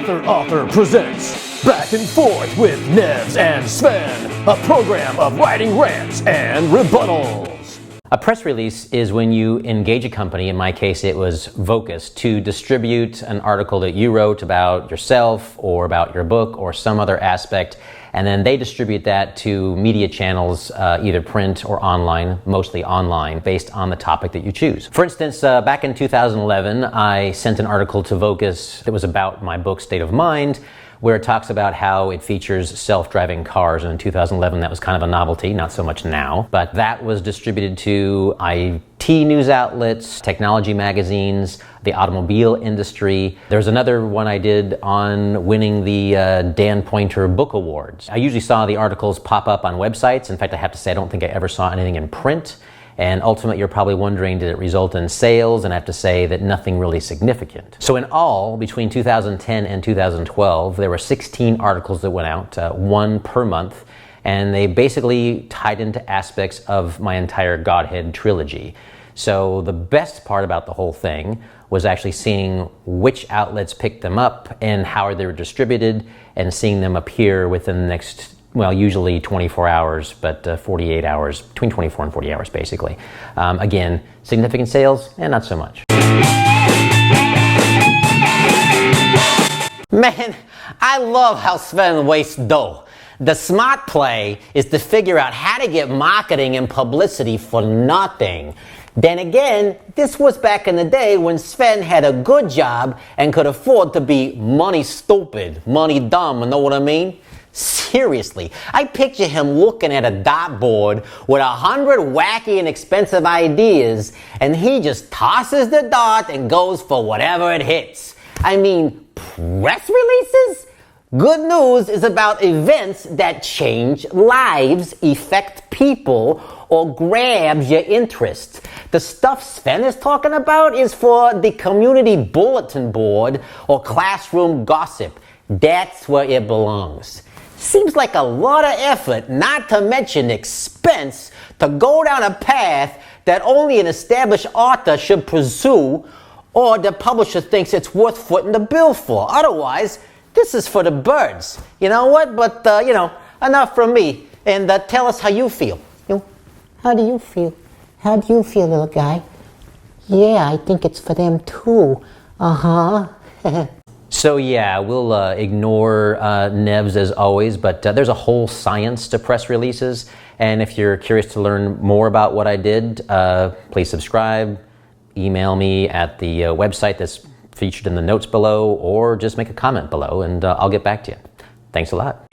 Author presents Back and Forth with NEVS and Sven, a program of writing rants and rebuttals. A press release is when you engage a company, in my case it was Vocus, to distribute an article that you wrote about yourself or about your book or some other aspect, and then they distribute that to media channels, either print or online, mostly online, based on the topic that you choose. For instance, back in 2011, I sent an article to Vocus that was about my book, State of Mind, where it talks about how it features self-driving cars. And in 2011, that was kind of a novelty, not so much now. But that was distributed to IT news outlets, technology magazines, the automobile industry. There's another one I did on winning the Dan Poynter Book Awards. I usually saw the articles pop up on websites. In fact, I have to say, I don't think I ever saw anything in print. And ultimately, you're probably wondering, did it result in sales? And I have to say that nothing really significant. So in all, between 2010 and 2012, there were 16 articles that went out, one per month, and they basically tied into aspects of my entire Godhead trilogy. So the best part about the whole thing was actually seeing which outlets picked them up and how they were distributed, and seeing them appear within the next, well, usually 24 hours, but 48 hours, between 24 and 40 hours, basically. Again, significant sales, and not so much. Man, I love how Sven wastes dough. The smart play is to figure out how to get marketing and publicity for nothing. Then again, this was back in the day when Sven had a good job and could afford to be money stupid, money dumb, know what I mean? Seriously, I picture him looking at a dartboard with 100 wacky and expensive ideas, and he just tosses the dart and goes for whatever it hits. I mean, press releases? Good news is about events that change lives, affect people, or grabs your interest. The stuff Sven is talking about is for the community bulletin board or classroom gossip. That's where it belongs. Seems like a lot of effort, not to mention expense, to go down a path that only an established author should pursue, or the publisher thinks it's worth footing the bill for. Otherwise, this is for the birds. You know what? But, enough from me. And tell us how you feel. How do you feel? How do you feel, little guy? Yeah, I think it's for them too. Uh-huh. So yeah, we'll ignore NEVS as always, but there's a whole science to press releases. And if you're curious to learn more about what I did, please subscribe, email me at the website that's featured in the notes below, or just make a comment below and I'll get back to you. Thanks a lot.